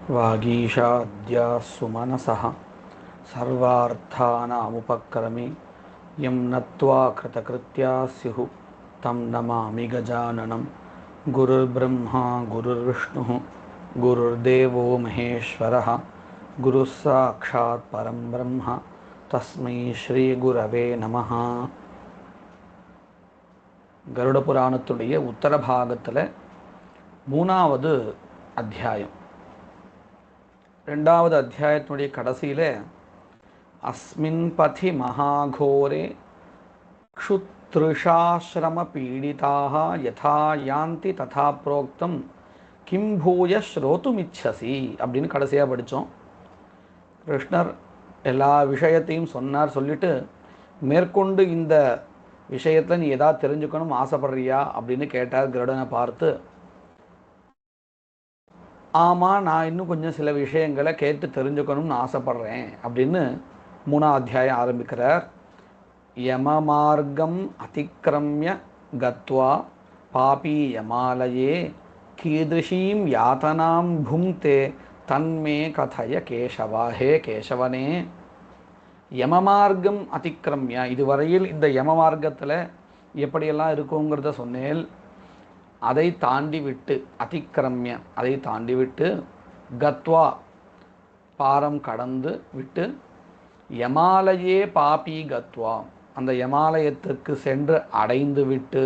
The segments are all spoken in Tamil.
वागीशाद्या सुमनसः सर्वार्थानामुपक्रमे यं नत्वा कृतकृत्या स्युः तं नमामि गजाननं गुरुर्ब्रह्मा गुरुर्विष्णुः गुरुर्देवो महेश्वरः गुरुः साक्षात् परं ब्रह्म तस्मै श्रीगुरवे நமः. கருட புராணத்துடைய உத்தர பாகத்தில் 3வது அத்தியாயம். 2வது அத்தியாயத்தினுடைய கடைசியில் அஸ்மின் பதி மகாகோரே க்ஷுத்ருஷாஸ்ரம பீடிதாக யதா யாந்தி ததா புரோக்தம் கிம் பூய ஸ்ரோதுமிச்சசி அப்படின்னு கடைசியாக படித்தோம். கிருஷ்ணர் எல்லா விஷயத்தையும் சொல்லிட்டு மேற்கொண்டு இந்த விஷயத்தில் நீ எதாவது தெரிஞ்சுக்கணும் ஆசைப்படுறியா அப்படின்னு கேட்டார் கருடனை பார்த்து. ஆமாம், நான் இன்னும் கொஞ்சம் சில விஷயங்களை கேட்டு தெரிஞ்சுக்கணும்னு ஆசைப்படுறேன் அப்படின்னு 3வது அத்தியாயம் ஆரம்பிக்கிறார். யம மார்க்கம் அதிக்கிரமிய கத்வா பாபி யமாலயே கீதிருஷீம் யாதனாம் புங்தே தன்மே கதய கேசவா. ஹே கேசவனே, யம மார்க்கம் அதிக்கிரமிய, இதுவரையில் இந்த யம மார்க்கத்தில் எப்படியெல்லாம் இருக்குங்கிறத சொன்னேன். அதை தாண்டி விட்டு, அதிக்கிரமிய அதை தாண்டி விட்டு, கத்வா பாரம் கடந்து விட்டு, யமாலயே பாபி கத்வா அந்த யமாலயத்திற்கு சென்று அடைந்து விட்டு,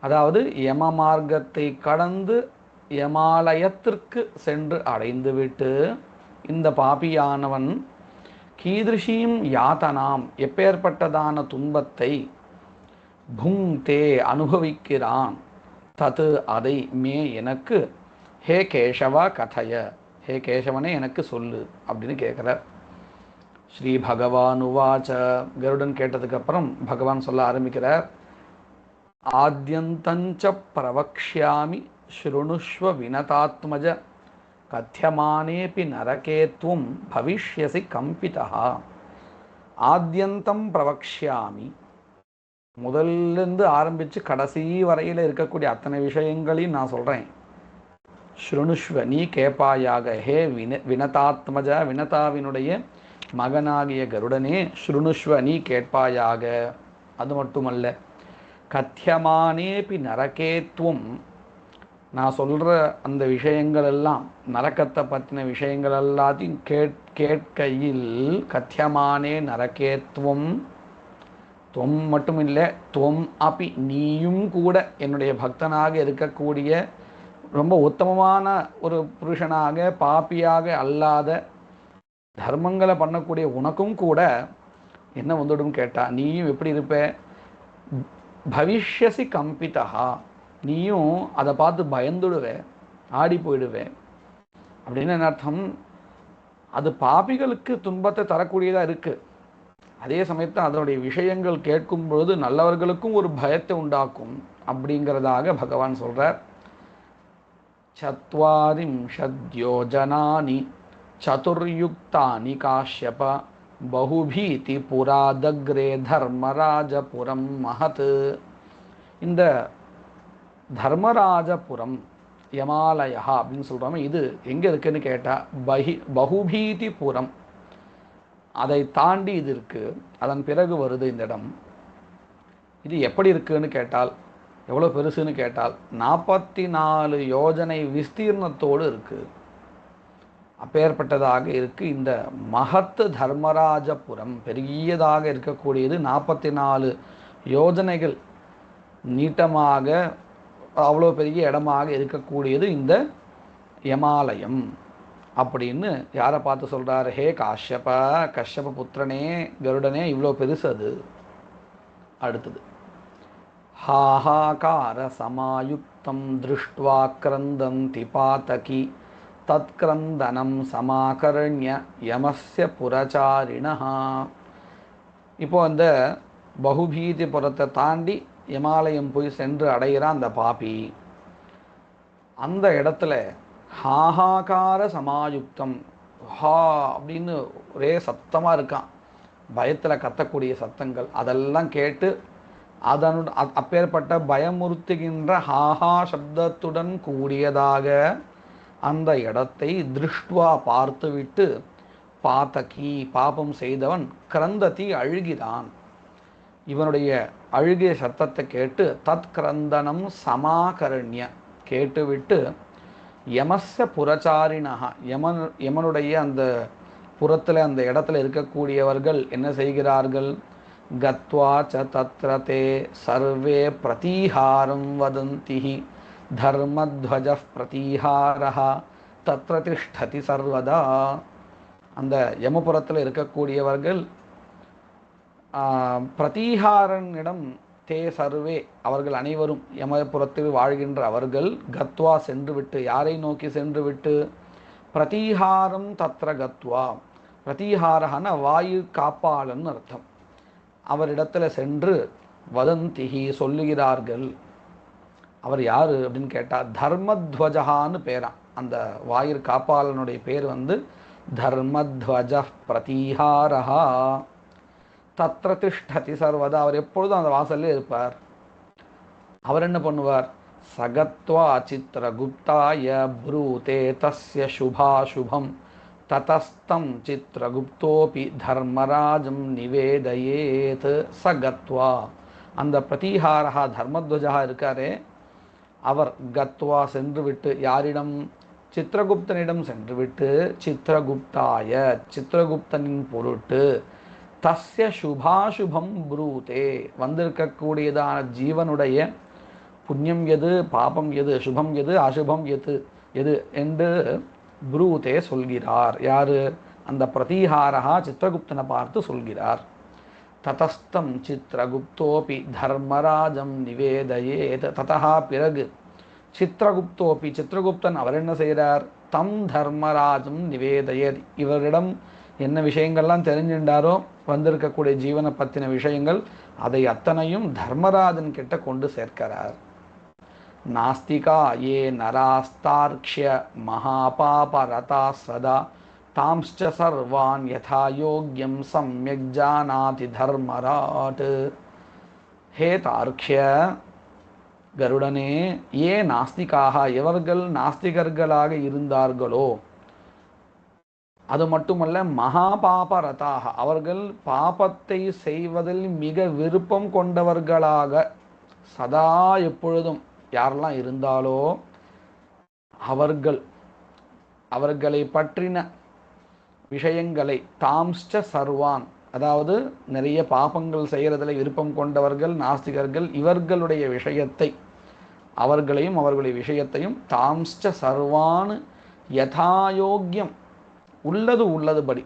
அதாவது யம மார்க்கத்தை கடந்து யமாலயத்திற்கு சென்று அடைந்து விட்டு இந்த பாபியானவன் கீதிருஷீம் யாதனாம் எப்பேற்பட்டதான துன்பத்தை புங்தே அனுபவிக்கிறான், தது அதை மே எனக்கு, ஹே கேசவா கதய, ஹே கேசவனே எனக்கு சொல்லு அப்படின்னு கேட்குறார். ஸ்ரீ பகவான் உவாச்ச, கருடன் கேட்டதுக்கப்புறம் பகவான் சொல்ல ஆரம்பிக்கிறார். ஆத்யந்தஞ்ச பிரவக்ஷ்யாமி ஸ்ருணுஷ்வ வினதாத்மஜ கத்யமானேபி நரகேத்வம் பவிஷ்யசி கம்பிதா. ஆத்யந்தம் பிரவக்ஷ்யாமி, முதல்லேருந்து ஆரம்பித்து கடைசி வரையில் இருக்கக்கூடிய அத்தனை விஷயங்களையும் நான் சொல்கிறேன். ஸ்ருணுஷ்வ நீ கேட்பாயாக, ஹே வினதாத்மஜ வினதாவினுடைய மகனாகிய கருடனே, ஸ்ருணுஷ்வ நீ கேட்பாயாக. அது மட்டுமல்ல, கத்யமானேபி நரகேத்வம், நான் சொல்கிற அந்த விஷயங்கள் எல்லாம், நரக்கத்தை பற்றின விஷயங்கள் எல்லாத்தையும் கேட்கையில், கத்யமானே நரகேத்வம், துவம் மட்டும் இல்லை, துவம் அப்பி நீயும் கூட என்னுடைய பக்தனாக இருக்கக்கூடிய ரொம்ப உத்தமமான ஒரு புருஷனாக, பாப்பியாக அல்லாத தர்மங்களை பண்ணக்கூடிய உனக்கும் கூட என்ன வந்துடும் கேட்டா, நீயும் எப்படி இருப்ப, பவிஷ்யசி கம்பிதா, நீயும் அதை பார்த்து பயந்துடுவேன், ஆடி போயிடுவேன். அப்படின்னு என்ன அர்த்தம், அது பாபிகளுக்கு துன்பத்தை தரக்கூடியதாக இருக்குது. அதே சமயத்தில் அதனுடைய விஷயங்கள் கேட்கும் பொழுது நல்லவர்களுக்கும் ஒரு பயத்தை உண்டாக்கும் அப்படிங்கிறதாக பகவான் சொல்கிறார். சத்வாரிம்ஷத்யோஜனானி சதுர்யுக்தானி காஷ்யப பகுபீதி புராதக்ரே தர்மராஜபுரம் மகத். இந்த தர்மராஜபுரம் யமாலயா அப்படின்னு சொல்கிறோம், இது எங்கே இருக்குன்னு கேட்டால் பகுபீதி புரம், அதை தாண்டி இது இருக்குது. அதன் பிறகு வருது இந்த இடம். இது எப்படி இருக்குன்னு கேட்டால், எவ்வளோ பெருசுன்னு கேட்டால் 44 யோஜனை விஸ்தீர்ணத்தோடு இருக்குது. அப்பேற்பட்டதாக இருக்குது இந்த மகத் தர்மராஜபுரம். பெரியதாக இருக்கக்கூடியது, 44 யோஜனைகள் நீட்டமாக அவ்வளோ பெரிய இடமாக இருக்கக்கூடியது இந்த யமாலயம் அப்படின்னு யாரை பார்த்து சொல்கிறார், ஹே காஷ்யப, கஷ்யப புத்திரனே கருடனே, இவ்வளோ பெருசு அது. அடுத்தது, ஹாஹாகார சமாயுக்தம் திருஷ்ட்வா கிரந்தந்தி பாதகி தத்கிரந்தனம் சமாகரண்ய யமஸ்ய புரச்சாரிணஹா. இப்போ அந்த பகுபீதி புரத்தை தாண்டி யமாலயம் போய் சென்று அடைகிறான் அந்த பாபி. அந்த இடத்துல ஹாஹாகார சமாயுக்தம், ஹா அப்படின்னு ஒரே சத்தமாக இருக்கான், பயத்தில் கத்தக்கூடிய சத்தங்கள் அதெல்லாம் கேட்டு அப்பேற்பட்ட பயமுறுத்துகின்ற ஹாஹா சப்தத்துடன் கூடியதாக அந்த இடத்தை திருஷ்டுவா பார்த்துவிட்டு பாத்தகி பாபம் செய்தவன் கிரந்ததி அழுகிறான். இவனுடைய அழுகிய சத்தத்தை கேட்டு தத் கிரந்தனம் சமாகரண்ய கேட்டுவிட்டு யமஸ்ய புரச்சாரிணா யமனுடைய அந்த புறத்தில் அந்த இடத்துல இருக்கக்கூடியவர்கள் என்ன செய்கிறார்கள்? கத்வா ச தத்ர தே சர்வே பிரதீஹாரம் வதந்தி தர்மத்வஜ பிரதீஹாரஹ தத்ர திஷ்டதி சர்வதா. அந்த யமபுரத்தில் இருக்கக்கூடியவர்கள் பிரதீஹாரனிடம் தே சர்வே அவர்கள் அனைவரும் யமபுரத்தில் வாழ்கின்ற அவர்கள் கத்வா சென்றுவிட்டு யாரை நோக்கி சென்றுவிட்டு பிரதீஹாரம் தத்ர கத்வா பிரதீஹாரஹன வாயு காப்பாளன் அர்த்தம். அவரிடத்துல சென்று வதந்திஹி சொல்லுகிறார்கள். அவர் யாரு அப்படின்னு கேட்டா தர்மத்வஜகான்னு பேரான். அந்த வாயு காப்பாளனுடைய பேர் தர்மத்வஜ பிரதீஹாரஹா தத்ர திஷ்டதி சர்வதா. அவர் எப்பொழுதும் அந்த வாசல்லே இருப்பார். அவர் என்ன பண்ணுவார்? சகத்வா சித்ரகுப்தாய ப்ரூதே தஸ்ய சுபாசுபம் ததஸ்தம் சித்ரகுப்தோபி தர்மராஜம் நிவேதயேத். சகத்வா அந்த பிரதீஹாரஹா தர்மத்வஜா இருக்காரே அவர் கத்வா சென்றுவிட்டு யாரிடம்? சித்ரகுப்தனிடம் சென்றுவிட்டு சித்ரகுப்தாய சித்ரகுப்தனின் பொருட்டு தஸ்ய சுபாசுபம் ப்ரூதே வந்திருக்கக்கூடியதான ஜீவனுடைய புண்ணியம் எது பாபம் எது சுபம் எது அசுபம் எது என்று ப்ரூதே சொல்கிறார். யாரு? அந்த பிரதீஹாரஹா சித்ரகுப்தனை பார்த்து சொல்கிறார். ததஸ்தம் சித்ரகுப்தோபி தர்மராஜம் நிவேதயேத். ததஹா பிறகு சித்ரகுப்தோபி சித்ரகுப்தன் அவர் என்ன செய்கிறார்? தம் தர்மராஜம் நிவேதயேத். இவரிடம் என்ன விஷயங்கள்லாம் தெரிஞ்சுட்டாரோ வந்திருக்கக்கூடிய ஜீவனை பற்றின விஷயங்கள் அதை அத்தனையும் தர்மராஜன் கிட்ட கொண்டு சேர்க்கிறார். நாஸ்திகா ஏ நராஸ்தார்க்ஷ்ய மகாபாபரதா சதா தாம்ஸ்ச சர்வான் யதா யோக்யம் சம்யக் ஜானாதி தர்மராட். ஹே தார்க்ஷ்ய கருடனே, ஏ நாஸ்திகாக எவர்கள் நாஸ்திகர்களாக இருந்தார்களோ அது மட்டுமல்ல மகாபாபரதாக அவர்கள் பாபத்தை செய்வதில் மிக விருப்பம் கொண்டவர்களாக சதா எப்பொழுதும் யாரெல்லாம் இருந்தாலோ அவர்களை பற்றின விஷயங்களை தாம்ஸ்ச சர்வான் அதாவது நிறைய பாபங்கள் செய்கிறதில் விருப்பம் கொண்டவர்கள் நாஸ்திகர்கள் இவர்களுடைய விஷயத்தை அவர்களையும் அவர்களுடைய விஷயத்தையும் தாம்ஸ்ச சர்வான் யதாயோக்கியம் உள்ளதுபடி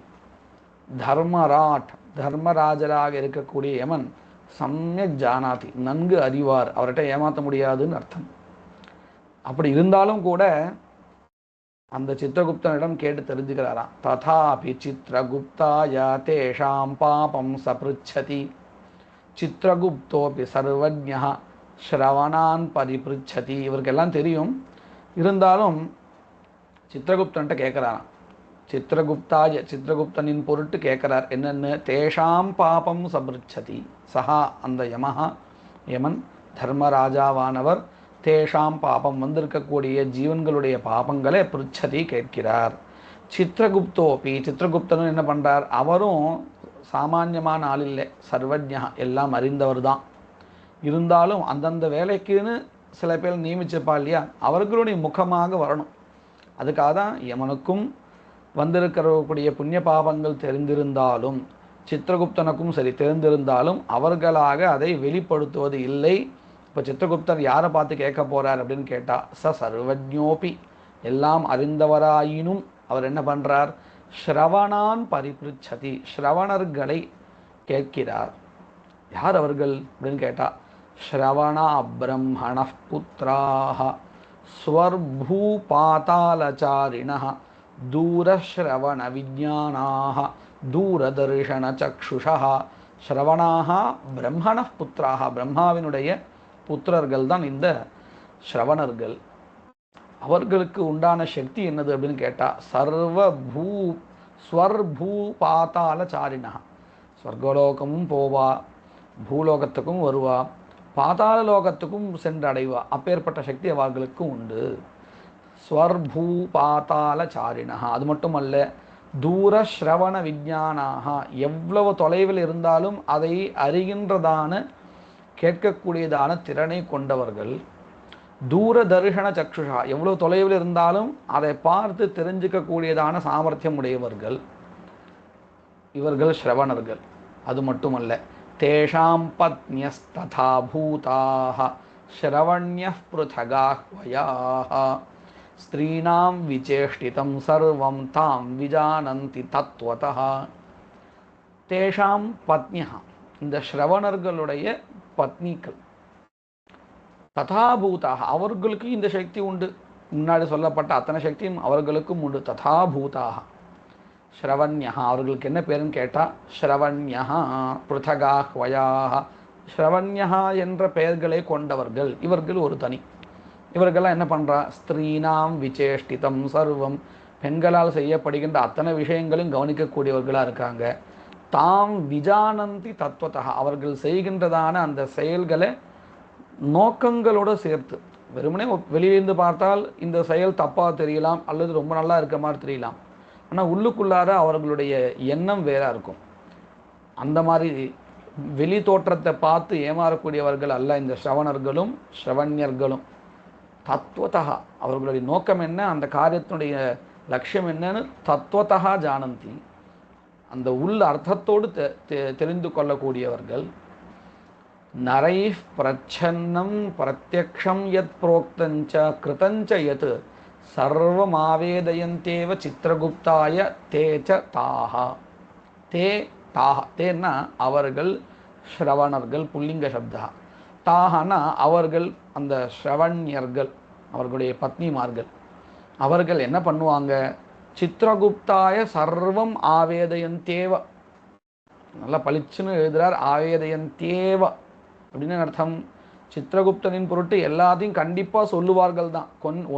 தர்மராட் தர்மராஜராக இருக்கக்கூடிய யமன் சம்யக் ஜானாதி நன்கு அறிவார். அவர்கிட்ட ஏமாற்ற முடியாதுன்னு அர்த்தம். அப்படி இருந்தாலும் கூட அந்த சித்திரகுப்தனிடம் கேட்டு தெரிஞ்சுக்கிறாராம். ததாபி சித்திரகுப்தாய தேஷாம் பாபம் சபிருச்சதி சித்திரகுப்தோபி சர்வஜ்ஞ ஸ்ரவணான் பரிபிருச்சதி. இவருக்கெல்லாம் தெரியும். இருந்தாலும் சித்திரகுப்தன்ட்ட கேட்குறாராம். சித்திரகுப்தாய சித்திரகுப்தனின் பொருட்டு கேட்கிறார். என்னென்னு? தேஷாம் பாபம் சபிருச்சதி. சஹா அந்த யமன் தர்மராஜாவானவர் தேஷாம் பாபம் வந்திருக்கக்கூடிய ஜீவன்களுடைய பாபங்களை பிருச்சதி கேட்கிறார். சித்திரகுப்தோபி சித்திரகுப்தனும் என்ன பண்ணுறார்? அவரும் சாமானியமான ஆள் இல்லை, சர்வஜ்ஞா எல்லாம் அறிந்தவர் தான். இருந்தாலும் அந்தந்த வேலைக்குன்னு சில பேர் நியமிச்சிருப்பா இல்லையா, அவர்களுடைய முகமாக வரணும். அதுக்காக தான் யமனுக்கும் வந்திருக்கக்கூடிய புண்ணிய பாபங்கள் தெரிந்திருந்தாலும் சித்திரகுப்தனுக்கும் சரி தெரிந்திருந்தாலும் அவர்களாக அதை வெளிப்படுத்துவது இல்லை. இப்போ சித்திரகுப்தர் யாரை பார்த்து கேட்க போகிறார் அப்படின்னு கேட்டால் சர்வஜ்ஞோபி எல்லாம் அறிந்தவராயினும் அவர் என்ன பண்ணுறார்? ஸ்ரவணான் பரிபிருச்சதி ஸ்ரவணர்களை கேட்கிறார். யார் அவர்கள் அப்படின்னு கேட்டால் ஸ்ரவணா பிரம்மண புத்திராக ஸ்வர்பூ பாதாளச்சாரிண தூரஸ்ரவண விஜானாக தூரதர்ஷன சக்ஷுஷா. ஸ்ரவணாக பிரம்மண புத்திராக பிரம்மாவினுடைய புத்திரர்கள் தான் இந்த ஸ்ரவணர்கள். அவர்களுக்கு உண்டான சக்தி என்னது அப்படின்னு கேட்டால் ஸ்வர்பூ பாதாளச்சாரிணா ஸ்வர்கலோகமும் போவா, பூலோகத்துக்கும் வருவா, பாதாள லோகத்துக்கும் சென்று அடைவா. அப்பேற்பட்ட சக்தி அவர்களுக்கு உண்டு. ஸ்வர்பூ பாதாள சாரிணா. அது மட்டுமல்ல, தூர ஸ்ரவண விஞ்ஞானாக, எவ்வளவு தொலைவில் இருந்தாலும் அதை அறிகின்றதான கேட்கக்கூடியதான திறனை கொண்டவர்கள். தூரதர்ஷன சக்ஷுஷா, எவ்வளோ தொலைவில் இருந்தாலும் அதை பார்த்து தெரிஞ்சுக்கக்கூடியதான சாமர்த்தியம் உடையவர்கள் இவர்கள் ஸ்ரவணர்கள். அது மட்டுமல்ல, தேஷாம் பத்னியஸ்ததா பூதாக ஸ்ரவண்யः ப்ருதகாः வயாः ஸ்திரீணாம் விசேஷ்டிதம் சர்வம் தாம் விஜானந்தி தத்வதः. தேஷாம் பத்னியா, இந்த ஸ்ரவணர்களுடைய பத்னிகள், ததாபூதாக, அவர்களுக்கு இந்த சக்தி உண்டு. முன்னாடி சொல்லப்பட்ட அத்தனை சக்தியும் அவர்களுக்கும் உண்டு. ததாபூதாக ஸ்ரவண்யா, அவர்களுக்கு என்ன பேருன்னு கேட்டால் ஸ்ரவண்யா ப்ருதகாஹ் வயாஹ, ஸ்ரவண்யா என்ற பெயர்களை கொண்டவர்கள். இவர்கள் ஒரு தனி. இவர்கள்லாம் என்ன பண்ணுறா, ஸ்திரீனாம் விசேஷ்டிதம் சர்வம், பெண்களால் செய்யப்படுகின்ற அத்தனை விஷயங்களும் கவனிக்கக்கூடியவர்களாக இருக்காங்க. தாம் விஜானந்தி தத்துவத்தா, அவர்கள் செய்கின்றதான அந்த செயல்களை நோக்கங்களோடு சேர்த்து, வெறுமனே வெளியிலிருந்து பார்த்தால் இந்த செயல் தப்பாக தெரியலாம் அல்லது ரொம்ப நல்லா இருக்க மாதிரி தெரியலாம். ஆனால் உள்ளுக்குள்ளார அவர்களுடைய எண்ணம் வேற இருக்கும். அந்த மாதிரி வெளி தோற்றத்தை பார்த்து ஏமாறக்கூடியவர்கள் அல்ல இந்த ஸ்ரவணர்களும் ஸ்ரவண்யர்களும். தத்துவத்தா, அவர்களுடைய நோக்கம் என்ன, அந்த காரியத்தினுடைய லட்சியம் என்னன்னு தத்துவத்தா ஜானந்தி, அந்த உள் அர்த்தத்தோடு தெரிந்து கொள்ளக்கூடியவர்கள். நரை பிரச்சன்னம் பிரத்யக்ஷம் யத் புரோக்தஞ்ச கிருதஞ்ச யத் சர்வமாவேதயந்தேவ சித்திரகுப்தாய தேச்ச தாஹா. தாஹா, தேன்னா அவர்கள் ஸ்ரவணர்கள், புல்லிங்க சப்தா. தாஹனா அவர்கள், அந்த ஸ்ரவண்யர்கள், அவர்களுடைய பத்னிமார்கள். அவர்கள் என்ன பண்ணுவாங்க, சித்திரகுப்தாய சர்வம் ஆவேதயந்தேவ, நல்லா பளிச்சுன்னு எழுதுறார், ஆவேதயந்தேவ அப்படின்னு அர்த்தம். சித்திரகுப்தனின் பொருட்டு எல்லாத்தையும் கண்டிப்பாக சொல்லுவார்கள் தான்,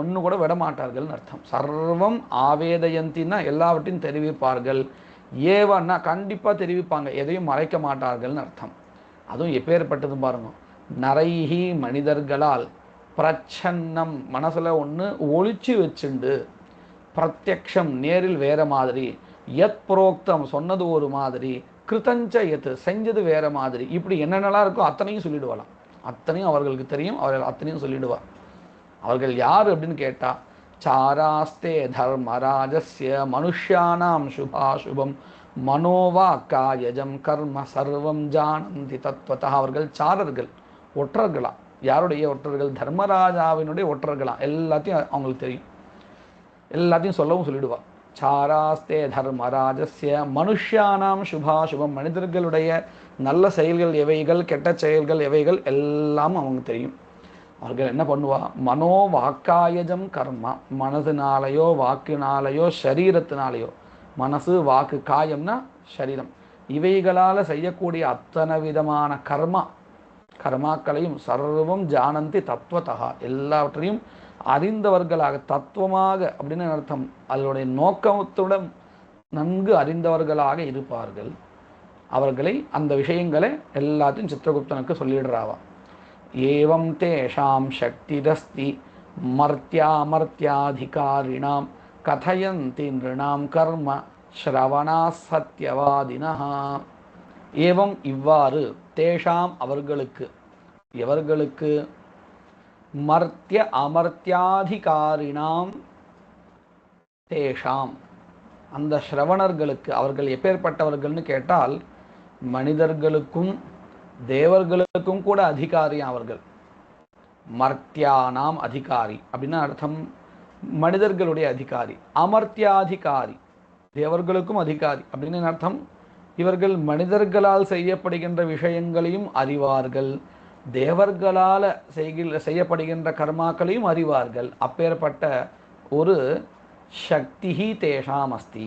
ஒன்று கூட விட மாட்டார்கள்னு அர்த்தம். சர்வம் ஆவேதயந்தின்னா எல்லாவற்றையும் தெரிவிப்பார்கள். ஏவன்னா கண்டிப்பாக தெரிவிப்பாங்க, எதையும் மறைக்க மாட்டார்கள்னு அர்த்தம். அதுவும் எப்பேற்பட்டதும் பாருங்க, நரைஹி மனிதர்களால், பிரச்சன்னம் மனசில் ஒன்று ஒழிச்சு வச்சுண்டு, பிரத்யக்ஷம் நேரில் வேற மாதிரி, யத் புரோக்தம் சொன்னது ஒரு மாதிரி, கிருதஞ்ச யத் செஞ்சது வேற மாதிரி, இப்படி என்னென்னலாம் இருக்கோ அத்தனையும் சொல்லிடுவாளாம். அத்தனையும் அவர்களுக்கு தெரியும், அவர்கள் அத்தனையும் சொல்லிடுவார். அவர்கள் யார் அப்படின்னு கேட்டால், சாராஸ்தே தர்மராஜஸ்ய மனுஷ்யானாம் சுபாசுபம் மனோவா காயஜம் கர்ம சர்வம் ஜானந்தி தத்வதா. அவர்கள் சாரர்கள், ஒற்றர்களா. யாருடைய ஒற்றர்கள், தர்மராஜாவினுடைய ஒற்றர்களா. எல்லாத்தையும் அவங்களுக்கு தெரியும், எல்லாத்தையும் சொல்லவும் சொல்லிடுவார். சாராஸ்தே தர்மராஜஸ்ய மனுஷ்யானாம் சுபாசுபம், மனிதர்களுடைய நல்ல செயல்கள் எவைகள், கெட்ட செயல்கள் எவைகள் எல்லாம் அவங்க தெரியும். அவர்கள் என்ன பண்ணுவா, மனோ வாக்காயஜம் கர்மா, மனதினாலேயோ வாக்கினாலேயோ சரீரத்தினாலேயோ, மனசு வாக்கு காயம்னா சரீரம், இவைகளால் செய்யக்கூடிய அத்தனை விதமான கர்மாக்களையும் சர்வம் ஜானந்தி தத்துவத்தகா, எல்லாவற்றையும் அறிந்தவர்களாக, தத்துவமாக அப்படின்னு அர்த்தம், அதனுடைய நோக்கத்துடன் நன்கு அறிந்தவர்களாக இருப்பார்கள். அவர்களை அந்த விஷயங்களை எல்லாத்தையும் சித்திரகுப்தனுக்கு சொல்லிடுறாவா. ஏவம் தேஷாம் சக்திரஸ்தி மர்த்தியாமர்த்தியாதிகாரிணாம் கதயந்தி நிருணாம் கர்ம ஸ்ரவணா சத்யவாதினா. ஏவம் இவ்வாறு, தேஷாம் அவர்களுக்கு, எவர்களுக்கு, மர்த்திய அமர்த்தியாதிகாரிணாம் தேஷாம் அந்த ஸ்ரவணர்களுக்கு. அவர்கள் எப்பேற்பட்டவர்கள்னு கேட்டால், மனிதர்களுக்கும் தேவர்களுக்கும் கூட அதிகாரி அவர்கள். மர்த்தியானாம் அதிகாரி அப்படின்னா அர்த்தம் மனிதர்களுடைய அதிகாரி. அமர்த்தியாதிகாரி தேவர்களுக்கும் அதிகாரி அப்படின்னு அர்த்தம். இவர்கள் மனிதர்களால் செய்யப்படுகின்ற விஷயங்களையும் அறிவார்கள், தேவர்களால் செய்யப்படுகின்ற கர்மாக்களையும் அறிவார்கள். அப்பேற்பட்ட ஒரு சக்தி தேஷாம் அஸ்தி.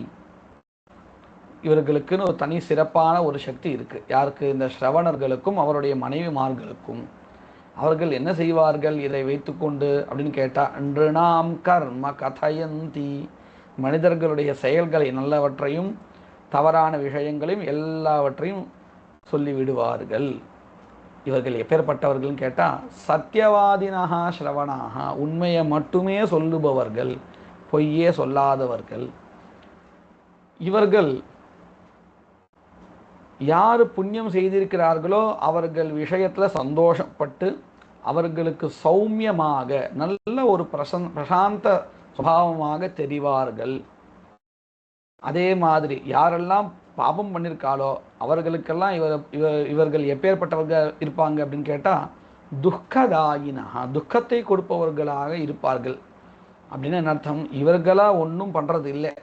இவர்களுக்குன்னு ஒரு தனி சிறப்பான ஒரு சக்தி இருக்கு. யாருக்கு, இந்த ஸ்ரவணர்களுக்கும் அவருடைய மனைவிமார்களுக்கும். அவர்கள் என்ன செய்வார்கள் இதை வைத்துக்கொண்டு அப்படின்னு கேட்டால், நிருணாம் கர்ம கதயந்தி, மனிதர்களுடைய செயல்களை நல்லவற்றையும் தவறான விஷயங்களையும் எல்லாவற்றையும் சொல்லிவிடுவார்கள். இவர்கள் எப்பேற்பட்டவர்கள்னு கேட்டால் சத்தியவாதினஹா ஸ்ரவணாக, உண்மையை மட்டுமே சொல்லுபவர்கள், பொய்யே சொல்லாதவர்கள். இவர்கள் யார் புண்ணியம் செய்திருக்கிறார்களோ அவர்கள் விஷயத்தில் சந்தோஷப்பட்டு அவர்களுக்கு சௌமியமாக நல்ல ஒரு பிரசாந்த சுபாவமாக தெரிவார்கள். அதே மாதிரி யாரெல்லாம் பாபம் பண்ணியிருக்காளோ அவர்களுக்கெல்லாம் இவர்கள் எப்பேற்பட்டவர்கள் இருப்பாங்க அப்படின்னு கேட்டால் துக்கதாயினஹா, துக்கத்தை கொடுப்பவர்களாக இருப்பார்கள். அப்படின்னு என்ன அர்த்தம்? இவர்களாக ஒன்றும் பண்ணுறது இல்லை.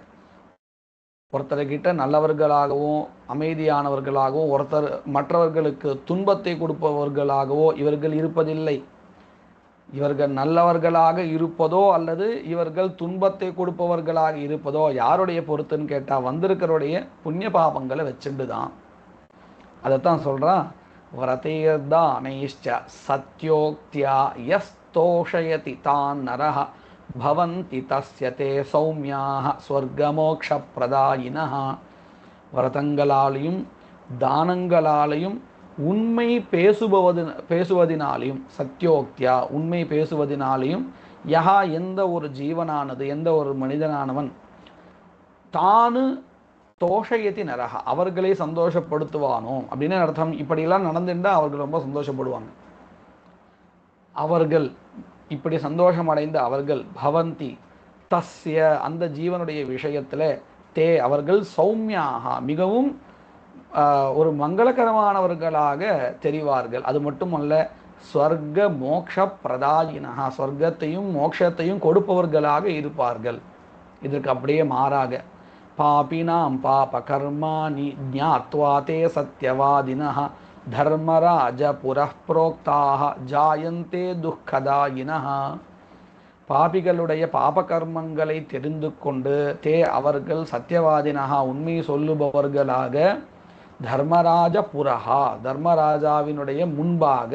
ஒருத்தர்கிட்ட நல்லவர்களாகவும் அமைதியானவர்களாகவும் ஒருத்தர் மற்றவர்களுக்கு துன்பத்தை கொடுப்பவர்களாகவோ இவர்கள் இருப்பதில்லை. இவர்கள் நல்லவர்களாக இருப்பதோ அல்லது இவர்கள் துன்பத்தை கொடுப்பவர்களாக இருப்பதோ யாருடைய பொறுத்துன்னு கேட்டால் வந்திருக்கிறோடைய புண்ணிய பாபங்களை வச்சுட்டு தான். அதைத்தான் சொல்கிறான், விரதேர்தானைஷ்ச சத்யோக்தியா யஸ்தோஷயதி தான் நரஹ பவந்தி தஸ்யதே சௌமியாக ஸ்வர்கமோக்ஷ பிரதாயினஹ. விரதங்களாலையும் தானங்களாலையும் உண்மை பேசுவதினாலையும், சத்தியோக்தியா உண்மை பேசுவதினாலையும், யஹா எந்த ஒரு ஜீவனானது, எந்த ஒரு மனிதனானவன் தானு தோஷயத்தி நரக அவர்களை சந்தோஷப்படுத்துவானோ அப்படின்னு அர்த்தம். இப்படியெல்லாம் நடந்துட்டால் அவர்கள் ரொம்ப சந்தோஷப்படுவாங்க. அவர்கள் இப்படி சந்தோஷம் அடைந்த அவர்கள் பவந்தி தஸ்ய அந்த ஜீவனுடைய விஷயத்தில் தே அவர்கள் சௌமியாக மிகவும் ஒரு மங்களகரமானவர்களாக தெரிவார்கள். அது மட்டுமல்ல, ஸ்வர்க மோக்ஷ பிரதாயினஹா, ஸ்வர்க்கத்தையும் மோக்ஷத்தையும் கொடுப்பவர்களாக இருப்பார்கள். இதற்கு அப்படியே மாறாக பாபினாம் பாப கர்மாணி ஞாத்வா தே சத்யவாதினஹ தர்மராஜ புரப்ரோக்தாக ஜாயந்தே துக்கதாயினஹ. பாபிகளுடைய பாபகர்மங்களை தெரிந்து கொண்டு தே அவர்கள் சத்யவாதினஹா உண்மை சொல்லுபவர்களாக தர்மராஜ புரஹா தர்மராஜாவினுடைய முன்பாக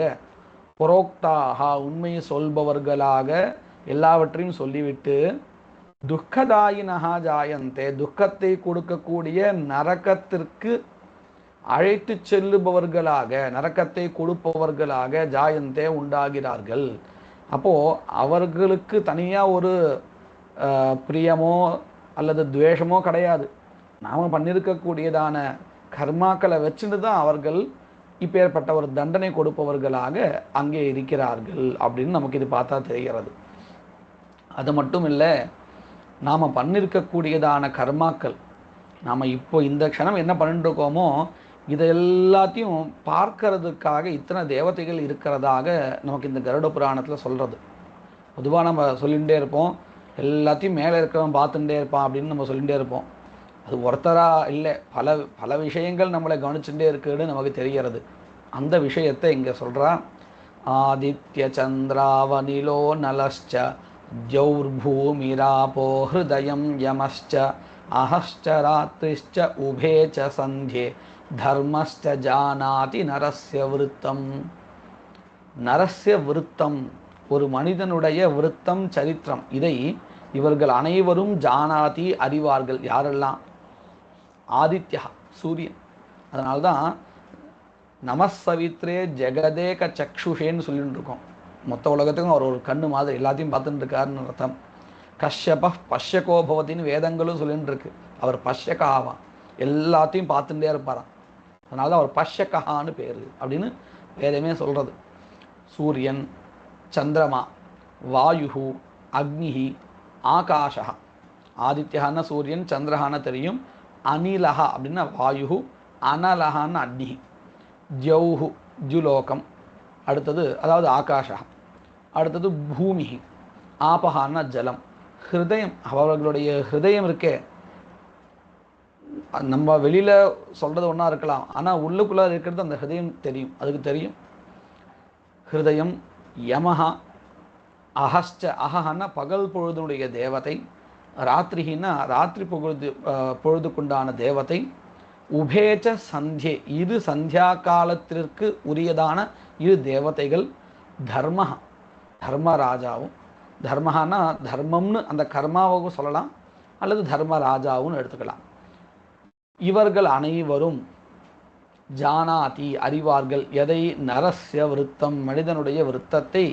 புரோக்தாக உண்மை சொல்பவர்களாக எல்லாவற்றையும் சொல்லிவிட்டு துக்கதாயினஹா ஜாயந்தே துக்கத்தை கொடுக்கக்கூடிய நரகத்திற்கு அழைத்து செல்லுபவர்களாக நரகத்தை கொடுப்பவர்களாக ஜாயந்தே உண்டாகிறார்கள். அப்போது அவர்களுக்கு தனியாக ஒரு பிரியமோ அல்லது துவேஷமோ கிடையாது. நாம் பண்ணியிருக்கக்கூடியதான கர்மாக்களை வச்சுட்டு தான் அவர்கள் இப்பேற்பட்ட ஒரு தண்டனை கொடுப்பவர்களாக அங்கே இருக்கிறார்கள் அப்படின்னு நமக்கு இது பார்த்தா தெரிகிறது. அது மட்டும் இல்லை, நாம் பண்ணியிருக்கக்கூடியதான கர்மாக்கள் நாம் இப்போ இந்த க்ஷணம் என்ன பண்ணிட்டு இருக்கோமோ இதை எல்லாத்தையும் பார்க்கறதுக்காக இத்தனை தேவதைகள் இருக்கிறதாக நமக்கு இந்த கருட புராணத்தில் சொல்கிறது. பொதுவாக நம்ம சொல்லிகிட்டே இருப்போம், எல்லாத்தையும் மேலே இருக்கிறவன் பார்த்துட்டே இருப்பான் அப்படின்னு நம்ம சொல்லிகிட்டே இருப்போம். அது ஒருத்தராக இல்லை, பல பல விஷயங்கள் நம்மளை கவனிச்சுட்டே இருக்குன்னு நமக்கு தெரிகிறது. அந்த விஷயத்தை இங்கே சொல்கிறான். ஆதித்ய சந்திராவனிலோ நலஸ்ச ஜௌர்பூமிராபோ ஹிருதயம் யமஸ்ச அஹஸ்ச ராத்ரிஷ்ச உபேச்ச சந்தியே தர்மஸ்ச ஜானாதி நரஸ்ய விருத்தம். நரஸ்ய விருத்தம், ஒரு மனிதனுடைய விருத்தம் சரித்திரம், இதை இவர்கள் அனைவரும் ஜானாதி அறிவார்கள். யாரெல்லாம்? ஆதித்யா சூரியன். அதனால்தான் நமசவித்ரே ஜெகதேக சக்ஷுஷேன்னு சொல்லிட்டு இருக்கோம். மொத்த உலகத்துக்கும் அவர் ஒரு கண்ணு மாதிரி எல்லாத்தையும் பார்த்துட்டு இருக்காருன்னு அர்த்தம். கஷ்யப பஷ்யகோ பவத்தின்னு வேதங்களும் சொல்லிட்டு இருக்கு. அவர் பஷ்யகாவான், எல்லாத்தையும் பார்த்துட்டே இருப்பாராம். அதனால தான் அவர் பஷ்யகான்னு பேர் அப்படின்னு வேதமே சொல்கிறது. சூரியன், சந்திரமா, வாயு, அக்னிஹி, ஆகாஷா. ஆதித்யஹான்னா சூரியன், சந்திரஹான்னா தெரியும். அனிலஹா அப்படின்னா வாயு, அனலஹான்னு அக்னி, ஜௌஹு ஜுலோகம், அடுத்தது அதாவது ஆகாஷா, அடுத்தது பூமி, ஆபஹான்னா ஜலம், ஹிருதயம் அவர்களுடைய ஹிருதயம் இருக்கே, நம்ம வெளியில் சொல்கிறது ஒன்றா இருக்கலாம், ஆனால் உள்ளுக்குள்ளே இருக்கிறது அந்த ஹிருதயம் தெரியும், அதுக்கு தெரியும். ஹிருதயம், யமஹா, அஹஸ்ச அஹன்னா பகல் பொழுதுடைய தேவதை, ராத்திரினா ராத்திரி பொழுதுக்குண்டான தேவதை, உபேச்ச சந்தியே இது சந்தியா காலத்திற்கு உரியதான இரு தேவதைகள், தர்மஹா தர்மராஜாவும், தர்மஹானா தர்மம்னு அந்த கர்மாவும் சொல்லலாம் அல்லது தர்மராஜாவும் எடுத்துக்கலாம். இவர்கள் அனைவரும் ஜானாதி அறிவார்கள், எதை? நரஸ்ய விருத்தம் மனிதனுடைய விருத்தத்தை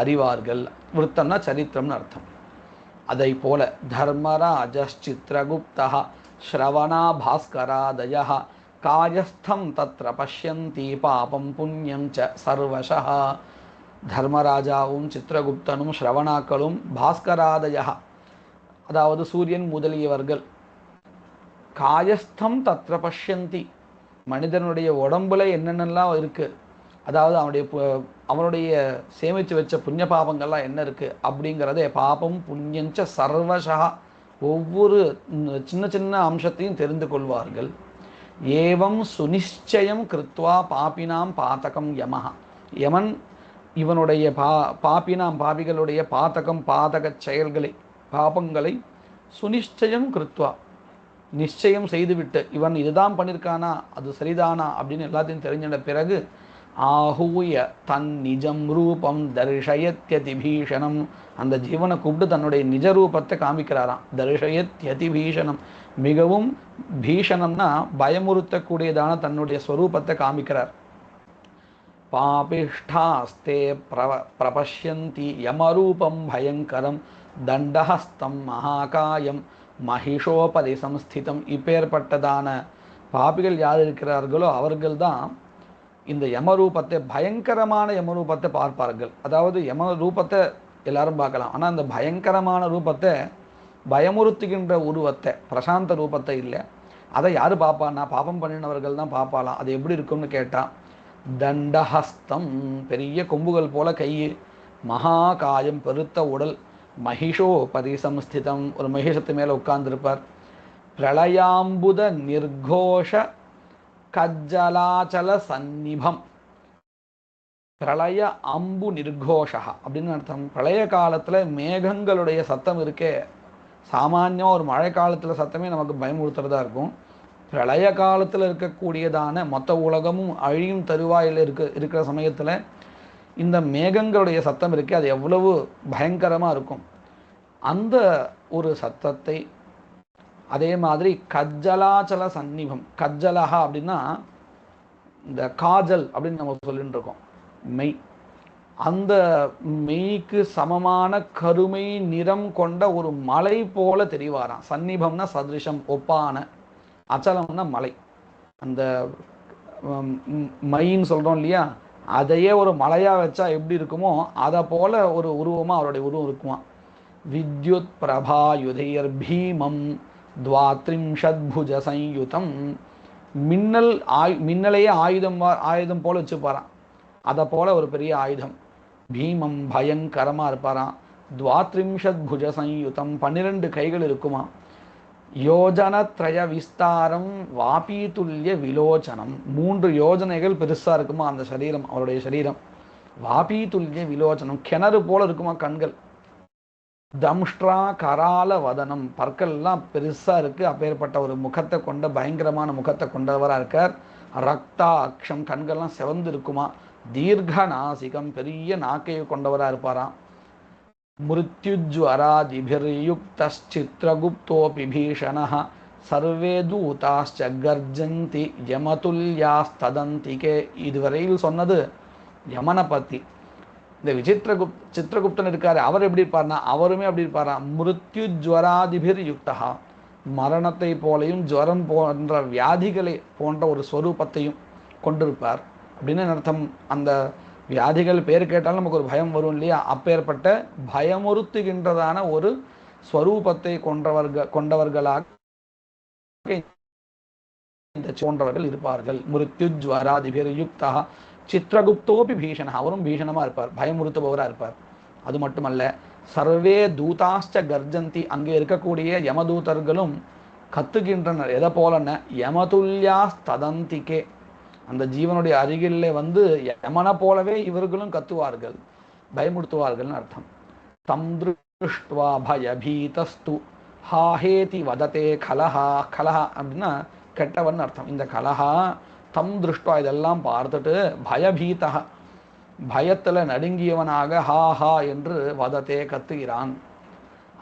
அறிவார்கள். விருத்தம்னா சரித்திரம்னு அர்த்தம். அதை போல தர்மராஜ்சித்ரகுப்தா ஸ்ரவணா பாஸ்கராதய காயஸ்தம் தத்ர பஷ்யந்தி பாபம் புண்ணியம் ச சர்வசः. தர்மராஜாவும் சித்திரகுப்தனும் ஸ்ரவணாக்களும் பாஸ்கராதய அதாவது சூரியன் முதலியவர்கள் காயஸ்தம் தத்ர பஷ்யந்தி மனிதனுடைய உடம்புல என்னென்னலாம் இருக்கு, அதாவது அவனுடைய சேமித்து வச்ச புண்ணிய பாபங்கள்லாம் என்ன இருக்கு அப்படிங்கிறத பாபம் புண்ணியஞ்ச சர்வசா ஒவ்வொரு சின்ன சின்ன அம்சத்தையும் தெரிந்து கொள்வார்கள். ஏவம் சுனிச்சயம் கிருத்வா பாபினாம் பாதகம் யமஹ. யமன் இவனுடைய பாபினாம் பாபிகளுடைய பாதகம் பாதக செயல்களை பாபங்களை சுனிச்சயம் கிருத்வா நிச்சயம் செய்துவிட்டு இவன் இதுதான் பண்ணியிருக்கானா அது சரிதானா அப்படின்னு எல்லாத்தையும் தெரிஞ்சிட பிறகு ஆஹூய தன் நிஜம் ரூபம் தர்ஷயத்யதிபீஷணம் அந்த ஜீவனை கூப்பிட்டு தன்னுடைய நிஜ ரூபத்தை காமிக்கிறாராம். தர்ஷயத்யதிபீஷணம் மிகவும் பீஷணம்னா பயமுறுத்தக்கூடியதான தன்னுடைய ஸ்வரூபத்தை காமிக்கிறார். பாபிஷ்டாஸ்தே பிரபஷ்யந்தி யமரூபம் பயங்கரம் தண்டஹஸ்தம் மகாகாயம் மகிஷோபதி சம்ஸ்திதம். இப்பேற்பட்டதான பாபிகள் யார் இருக்கிறார்களோ அவர்கள்தான் இந்த யமரூபத்தை பயங்கரமான யமரூபத்தை பார்ப்பார்கள். அதாவது யமரூபத்தை எல்லாரும் பார்க்கலாம், ஆனால் அந்த பயங்கரமான ரூபத்தை பயமுறுத்துகின்ற உருவத்தை பிரசாந்த ரூபத்தை இல்லை, அதை யார் பார்ப்பான்னா பாபம் பண்ணினவர்கள் தான் பார்ப்பாலாம். அது எப்படி இருக்கும்னு கேட்டால் தண்டஹஸ்தம் பெரிய கொம்புகள் போல கை, மகாகாயம் பெருத்த உடல், மகிஷோ பரிசம்ஸ்திதம் ஒரு மகிஷத்து மேலே உட்கார்ந்திருப்பார், பிரளயாம்புத நிர்கோஷ கஜ்ஜலாச்சல சந்நிபம். பிரளய அம்பு நிர்கோஷா அப்படின்னு அர்த்தம். பிரளய காலத்தில் மேகங்களுடைய சத்தம் இருக்கே, சாமானியம் ஒரு மழை காலத்தில் சத்தமே நமக்கு பயமுறுத்துறதா இருக்கும். பிரளய காலத்தில் இருக்கக்கூடியதான மொத்த உலகமும் அழியும் தருவாயில் இருக்கிற சமயத்தில் இந்த மேகங்களுடைய சத்தம் இருக்கே அது எவ்வளவு பயங்கரமாக இருக்கும். அந்த ஒரு சத்தத்தை அதே மாதிரி கஜ்ஜலாச்சல சந்நிபம். கஜ்ஜலஹா அப்படின்னா இந்த காஜல் அப்படின்னு நம்ம சொல்லிட்டு இருக்கோம், மெய். அந்த மெய்க்கு சமமான கருமை நிறம் கொண்ட ஒரு மலை போல தெரிவாராம். சந்நிபம்னா சதிருஷம் ஒப்பான, அச்சலம்னா மலை. அந்த மைன்னு சொல்கிறோம் இல்லையா, அதையே ஒரு மலையாக வச்சா எப்படி இருக்குமோ அதை போல ஒரு உருவமாக அவருடைய உருவம் இருக்குமா. வித்யுத் பிரபாயுதையர் பீமம் துவாத்ரிம்ஷத்புஜ சயுதம். மின்னலையே ஆயுதம் போல வச்சுப்பாராம், அதை போல ஒரு பெரிய ஆயுதம். பீமம் பயங்கரமாக இருப்பாராம். துவாத்ரிம்ஷத்புஜ சயுதம் 12 கைகள் இருக்குமா. யோஜனத்ரய விஸ்தாரம் வாபீதுல்ய விலோச்சனம் 3 யோஜனைகள் பெருசாக இருக்குமா அந்த சரீரம், அவருடைய சரீரம். வாபீதுல்ய விலோச்சனம் கிணறு போல இருக்குமா கண்கள். தம்ஷ்ட்ரா கரால வதனம் பற்கள்லாம் பெருசாக இருக்குது. அப்பேற்பட்ட ஒரு முகத்தை கொண்ட பயங்கரமான முகத்தை கொண்டவராக இருக்கார். ரக்தாட்சம் கண்கள்லாம் செவந்து இருக்குமா. தீர்க்க நாசிகம் பெரிய நாக்கையை கொண்டவராக இருப்பாராம். மிருத்யுஜ்வராதிபிர்யுக்தச்சித்ரகுப்தோபி பீஷணः சர்வே தூதாஸ்ச கர்ஜந்தி யமதுல்யாஸ்ததந்திகே. இதுவரையில் சொன்னது யமனை பற்றி. இந்த சித்திரகுப்தன் இருக்காரு, அவர் எப்படி இருப்பார்னா அவருமே அப்படி இருப்பாராம். மிருத்யுஜ்வராதிபிர்யுக்தா மரணத்தை போலையும் ஜுவரம் போன்ற வியாதிகளை போன்ற ஒரு ஸ்வரூபத்தையும் கொண்டிருப்பார் அப்படின்னு அர்த்தம். அந்த வியாதிகள் பேர் கேட்டாலும் நமக்கு ஒரு பயம் வரும் இல்லையா, அப்பேற்பட்ட பயமுறுத்துகின்றதான ஒரு ஸ்வரூபத்தை கொண்டவர்களாக இந்த போன்றவர்கள் இருப்பார்கள். மிருத்யுஜ்வராதிபிர்யுக்தா சித்திரகுப்தோபி பீஷணா அவரும் பீஷணமாக இருப்பார், பயமுறுத்துபவராக இருப்பார். அது மட்டுமல்ல சர்வே தூதாஸ்ச கர்ஜந்தி அங்கே இருக்கக்கூடிய யமதூதர்களும் கத்துகின்றனர். எதை போலன்ன யமதுல்யாஸ்ததந்திகே அந்த ஜீவனுடைய அருகிலே வந்து யமனை போலவே இவர்களும் கத்துவார்கள், பயமுறுத்துவார்கள்னு அர்த்தம். தம் திருஷ்ட்வா பயபீதஸ்து ஹாஹேதி வததே கலஹா. கலஹா அப்படின்னா கெட்டவன் அர்த்தம். இந்த கலஹா தம் திருஷ்டுவா இதெல்லாம் பார்த்துட்டு பயபீதா பயத்தில் நடுங்கியவனாக ஹா ஹா என்று வதத்தே கத்துகிறான்.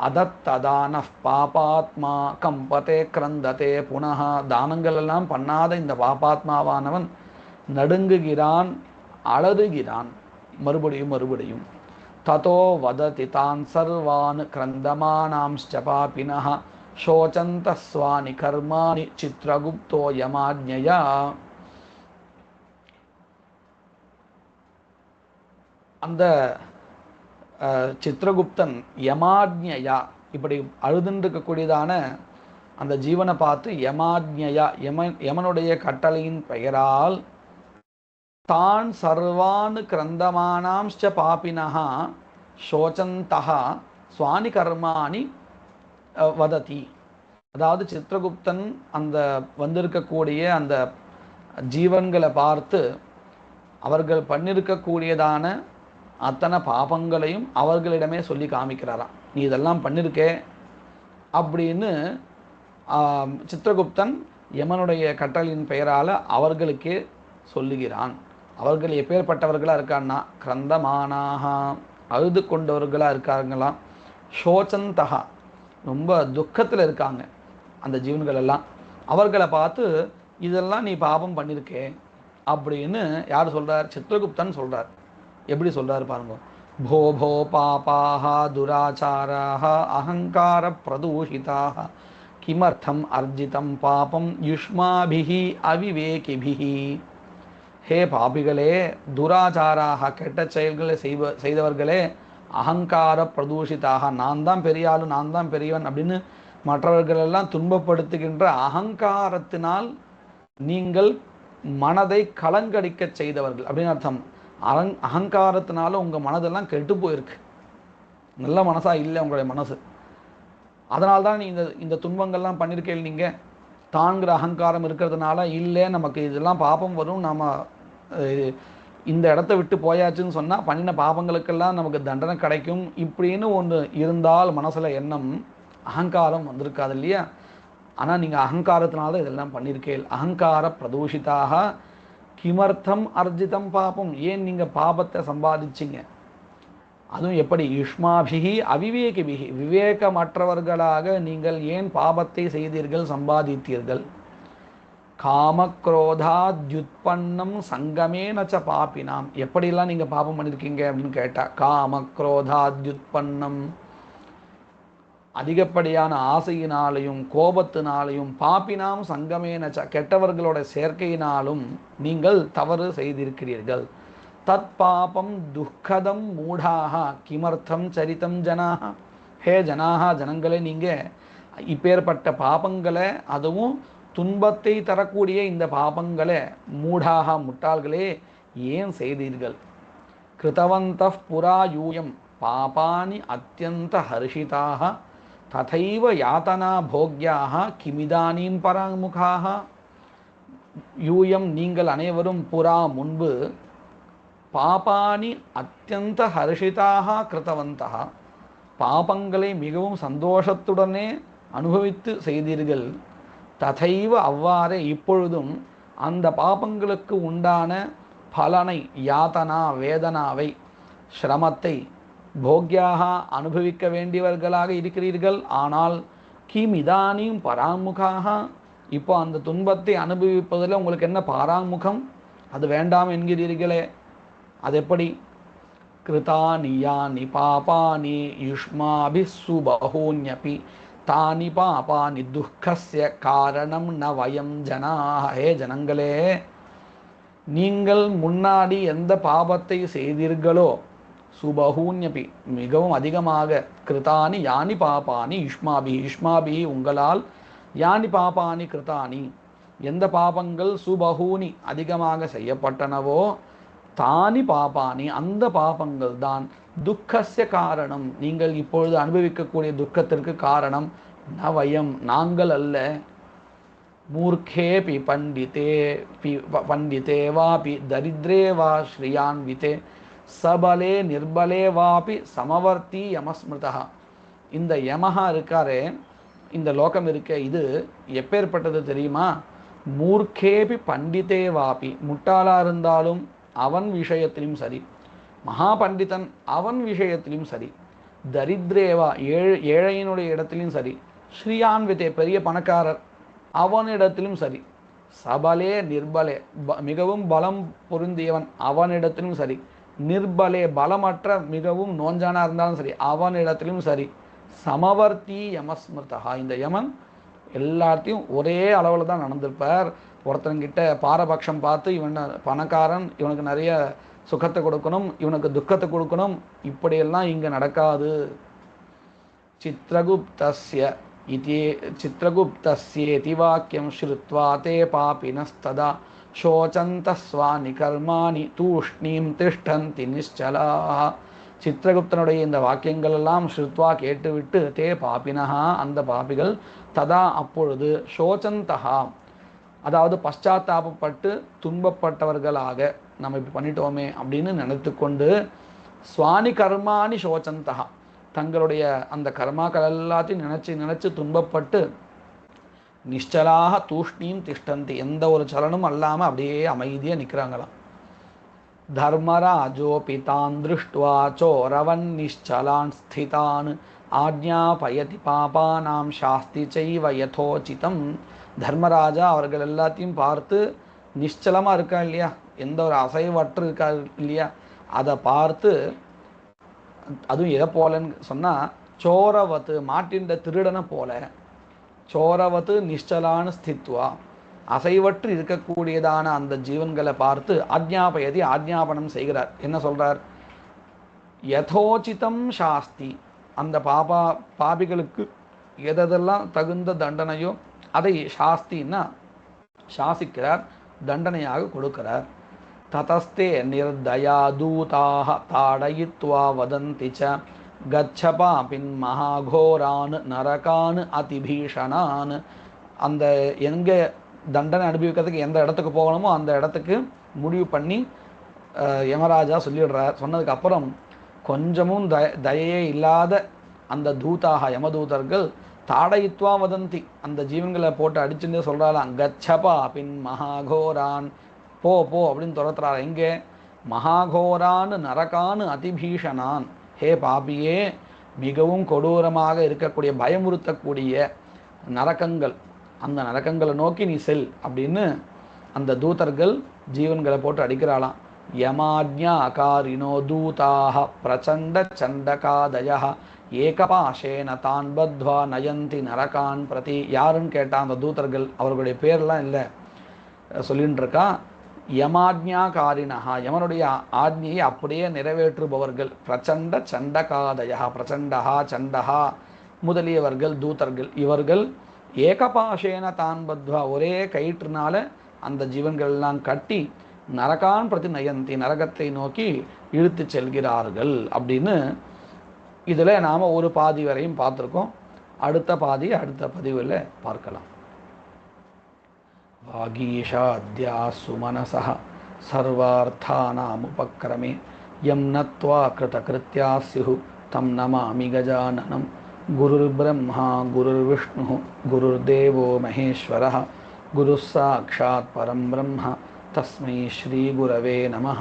அதத்ததான பாபாத்மா கம்பதே கிரந்ததே புனः. தானங்கள் எல்லாம் பண்ணாத இந்த பாபாத்மாவானவன் நடுங்குகிறான், அலறுகிறான் மறுபடியும் மறுபடியும். ததோ வததி தான் சர்வான் கிரந்தமானாம்ஸ்ச பாபினः சோசந்த ஸ்வானி கர்மாணி சித்ரகுப்தோ யமாஜ்ஞயா. அந்த சித்ரகுப்தன் யமாஜ்ஞயா இப்படி அழுதுன்றிருக்கக்கூடியதான அந்த ஜீவனை பார்த்து யமாஜ்ஞயா யமனுடைய கட்டளையின் பெயரால் தான் சர்வான் கிரந்தமானாம்ஸ்ச பாபினः சோசந்தः ஸ்வானி கர்மாணி வததி. அதாவது சித்ரகுப்தன் அந்த வந்திருக்கக்கூடிய அந்த ஜீவன்களை பார்த்து அவர்கள் பண்ணிருக்கக்கூடியதான அத்தனை பாபங்களையும் அவர்களிடமே சொல்லி காமிக்கிறாராம். நீ இதெல்லாம் பண்ணிருக்கே அப்படின்னு சித்ரகுப்தன் யமனுடைய கட்டளையின் பெயரால் அவர்களுக்கே சொல்லுகிறான். அவர்கள் எப்பேற்பட்டவர்களாக இருக்கான்னா கிரந்தமானாக அழுது கொண்டவர்களாக இருக்காங்களாம். சோச்சந்தகா ரொம்ப துக்கத்தில் இருக்காங்க அந்த ஜீவன்கள் எல்லாம். அவர்களை பார்த்து இதெல்லாம் நீ பாபம் பண்ணியிருக்கே அப்படின்னு யார் சொல்கிறார்? சித்ரகுப்தன் சொல்கிறார். எப்படி சொல்கிறார் பாருங்க. भो भो पापाः दुराचाराः अहंकार प्रदूषिताः किमर्थम अर्जितं पापम युष्माभिः अविवेकिभिः. हे பாபிகளே, துராச்சாராக கெட்ட செயல்களை செய்தவர்களே, அகங்கார பிரதூஷிதாக நான் தான் பெரிய ஆளு, நான் தான் பெரியவன் அப்படின்னு மற்றவர்களெல்லாம் துன்பப்படுத்துகின்ற அகங்காரத்தினால் நீங்கள் மனதை கலங்கடிக்க செய்தவர்கள் அப்படின்னு அர்த்தம். அகங்காரத்தினால உங்கள் மனதெல்லாம் கெட்டு போயிருக்கு, நல்ல மனசாக இல்லை உங்களுடைய மனசு. அதனால்தான் இந்த துன்பங்கள்லாம் பண்ணியிருக்கேன். நீங்கள் தான்கிற அகங்காரம் இருக்கிறதுனால இல்லை நமக்கு இதெல்லாம் பாபம் வரும், நம்ம இந்த இடத்த விட்டு போயாச்சுன்னு சொன்னால் பண்ணின பாபங்களுக்கெல்லாம் நமக்கு தண்டனை கிடைக்கும் இப்படின்னு ஒன்று இருந்தால் மனசில் எண்ணம், அகங்காரம் வந்திருக்காது இல்லையா. ஆனால் நீங்கள் அகங்காரத்தினால இதெல்லாம் பண்ணியிருக்கேன். அகங்கார பிரதூஷிதாக கிமர்த்தம் அர்ஜிதம் பாபம், ஏன் நீங்கள் பாபத்தை சம்பாதிச்சிங்க? அதுவும் எப்படி? யுஷ்மாபிகி அவிவேகிபிகி, விவேகமற்றவர்களாக நீங்கள் ஏன் பாபத்தை செய்தீர்கள், சம்பாதித்தீர்கள்? காமக்ரோதாத்யுத்பன்னம் சங்கமேனச்ச பாப்பினாம், எப்படிலாம் நீங்கள் பாபம் பண்ணியிருக்கீங்க அப்படின்னு கேட்டால், காமக்ரோதாத்யுத்பன்னம் அதிகப்படியான ஆசையினாலையும் கோபத்தினாலையும், பாப்பினாம் சங்கமேனச்ச கெட்டவர்களோட சேர்க்கையினாலும் நீங்கள் தவறு செய்திருக்கிறீர்கள். தத் பாபம் துக்கதம் மூடாக கிமர்த்தம் சரித்தம் ஜனாக. ஹே ஜனாக, ஜனங்களே, நீங்கள் இப்பேற்பட்ட பாபங்களை, அதுவும் துன்பத்தை தரக்கூடிய இந்த பாபங்களை மூடாக முட்டாள்களே ஏன் செய்தீர்கள்? கிருதவந்த புரா யூயம் பாபானி அத்தியந்த ஹர்ஷிதாக ததைவ யாத்தனா போக்யாக கிமிதானீம் பராமுகாக. யூயம் நீங்கள் அனைவரும் புரா முன்பு பாபானி அத்தியந்த ஹர்ஷிதாக கிருத்தவந்தः பாபங்களை மிகவும் சந்தோஷத்துடனே அனுபவித்து செய்தீர்கள். ததைவ அவ்வாறே இப்பொழுதும் அந்த பாபங்களுக்கு உண்டான பலனை, யாத்தனா வேதனாவை, சிரமத்தை போக்யாக அனுபவிக்க வேண்டியவர்களாக இருக்கிறீர்கள். ஆனால் கிம் இதானியும் பராமுகாக, இப்போ அந்த துன்பத்தை அனுபவிப்பதில் உங்களுக்கு என்ன பாராமுகம்? அது வேண்டாம் என்கிறீர்களே, அது எப்படி? கிருதானி யானி பாபானி யுஷ்மாபி சுபஹூன்யபி தானி பாபானி துக்கஸ்ய காரணம் ந வயம் ஜனாஹ. ஹே ஜனங்களே, நீங்கள் முன்னாடி எந்த பாபத்தை செய்தீர்களோ, சுபஹூன்யபி மிகவும் அதிகமாக, கிருதானி யானி பாபானி யுஷ்மாபி, யுஷ்மாபி உங்களால், யானி பாபானி கிருதானி எந்த பாபங்கள் சுபஹூனி அதிகமாக செய்யப்பட்டனவோ, தானி பாபானி அந்த பாபங்கள் தான் துக்கஸ்ய காரணம், நீங்கள் இப்பொழுது அனுபவிக்கக்கூடிய துக்கத்திற்கு காரணம். நவயம் நாங்கள் அல்ல. மூர்க்கேபி பண்டிதே வாபி தரித்ரே வா ஸ்ரீயான்விதே சபலே நிர்பலே வாபி சமவர்த்தி யமஸ்மிருதா. இந்த யமஹா இருக்காரே, இந்த லோகம் இருக்க, இது எப்பேற்பட்டது தெரியுமா? மூர்க்கேபி பண்டிதே வாபி, முட்டாளா இருந்தாலும் அவன் விஷயத்திலும் சரி, மகா பண்டிதன் அவன் விஷயத்திலும் சரி, தரித்ரேவா ஏழையினுடைய இடத்திலும் சரி, ஸ்ரீயான்விதே பெரிய பணக்காரர் அவனிடத்திலும் சரி, சபலே நிர்பலே மிகவும் பலம் பொருந்தியவன் அவனிடத்திலும் சரி, நிர்பலே பலமற்ற மிகவும் நோஞ்சானா இருந்தாலும் சரி அவனிடத்திலும் சரி, சமவர்த்தி யமஸ்மிருதா இந்த யமன் எல்லாத்தையும் ஒரே அளவில் தான் நடந்திருப்பார். ஒருத்தங்கிட்ட பாரபட்சம் பார்த்து இவன் பணக்காரன், இவனுக்கு நிறைய சுகத்தை கொடுக்கணும், இவனுக்கு துக்கத்தை கொடுக்கணும், இப்படியெல்லாம் இங்கே நடக்காது. சித்ரகுப்தஸ்யேதி வாக்கியம் ஸ்ருத்வா தே பாபினஸ்ததா சோச்சந்தஸ்வானி கர்மாணி தூஷ்ணீம் திஷ்டந்தி நிశ్చலாः. சித்திரகுப்தனுடைய இந்த வாக்கியங்கள் எல்லாம் ஸ்ருத்வா கேட்டுவிட்டு தே பாபினஹா அந்த பாபிகள் ததா அப்பொழுது சோச்சந்தஹா அதாவது பశ్చాத்தாபப்பட்டு துன்பப்பட்டவர்களாக நம்ம இப்படி பண்ணிட்டோமே அப்படின்னு நினைத்து கொண்டு ஸ்வானி கர்மாணி சோச்சந்தஹா தங்களுடைய அந்த கர்மாக்கள் எல்லாத்தையும் நினைச்சு துன்பப்பட்டு நிశ్చலாக தூஷ்ணீம் திஷ்டந்தி எந்த ஒரு சலனும் அல்லாமல் அப்படியே அமைதியாக நிற்கிறாங்களாம். धर्मराजोऽपि तान् दृष्ट्वा चोरवन् निश्चलान् स्थितान् आज्ञापयति पापानां शास्ति चैव यथोचितम्. தர்மராஜா அவர்கள் எல்லாத்தையும் பார்த்து நிశ్చலமாக இருக்கா இல்லையா, எந்த ஒரு அசைவற்று இருக்கா இல்லையா, அதை பார்த்து அதுவும் எதை போலன்னு சொன்னால் சோரவத்து மாட்டின்ற திருடனை போல, சோரவத்து நிశ్చலான்னு ஸ்தித்வா அசைவற்று இருக்கக்கூடியதான அந்த ஜீவன்களை பார்த்து ஆஜ்ஞாபயதி ஆஜ்ஞாபனம் செய்கிறார். என்ன சொல்றார்? யதோச்சிதம் சாஸ்தி அந்த பாபிகளுக்கு எதெல்லாம் தகுந்த தண்டனையோ அதை சாஸ்தின்னா சாசிக்கிறார், தண்டனையாக கொடுக்கிறார். ததஸ்தே நிர்தயா தூதாக தாடயித்வா வதந்தி ச கச்ச பாபின் மகாகோரான் நரகான் அதிபீஷணான். அந்த எங்கே தண்டனை அனுபவிக்கிறதுக்கு எந்த இடத்துக்கு போகணுமோ அந்த இடத்துக்கு முடிவு பண்ணி யமராஜா சொல்லிடுறார். சொன்னதுக்கப்புறம் கொஞ்சமும் தயையே இல்லாத அந்த தூதாக யமதூதர்கள் தாடயித்வா வதந்தி அந்த ஜீவன்களை போட்டு அடிச்சுட்டு சொல்கிறாளாம், கச்சபா பின் மகாகோரான் போ போ அப்படின்னு துரத்துறாரு. எங்கே? மகாகோரான் நரகான் அதிபீஷணான், ஹே பாபியே மிகவும் கொடூரமாக இருக்கக்கூடிய பயமுறுத்தக்கூடிய நரகங்கள், அந்த நரகங்களை நோக்கி நீ செல் அப்படின்னு அந்த தூதர்கள் ஜீவன்களை போட்டு அடிக்கிறாளாம். யமாஜ்ஞாகாரினோ தூதாக பிரச்சண்ட சண்டகாதய ஏகபாஷேன தான் பத்வா நயந்தி நரகான் பிரதி. யாருன்னு கேட்டால் அந்த தூதர்கள் அவர்களுடைய பேர்லாம் இல்லை சொல்லின்னு இருக்கா. யமாஜ்ஞாகாரினஹா யமனுடைய ஆஜ்ஞையை அப்படியே நிறைவேற்றுபவர்கள். பிரச்சண்ட சண்டகாதயா பிரச்சண்டஹா சண்டஹா முதலியவர்கள் தூதர்கள். இவர்கள் ஏகபாஷேன தான் பத்வா ஒரே கயிற்றுனால அந்த ஜீவன்கள் எல்லாம் கட்டி நரகான் பிரதி நயந்தி நரகத்தை நோக்கி இழுத்து செல்கிறார்கள் அப்படின்னு இதில் நாம் ஒரு பாதி வரையும் பார்த்துருக்கோம். அடுத்த பாதி அடுத்த பதிவில் பார்க்கலாம். வாகீஷாத்யா சுமனசः சர்வார்த்தானாமுபக்ரமே யம் நத்வா கிருதகிருத்யா ஸ்யுः தம் நமாமி கஜானனம். குருர்பிரம்மா குருர்விஷ்ணு குருர்தேவோ மகேஸ்வரः குருः சாக்ஷாத் பரம் பிரம்ம தஸ்மை ஸ்ரீ குரவே நமः.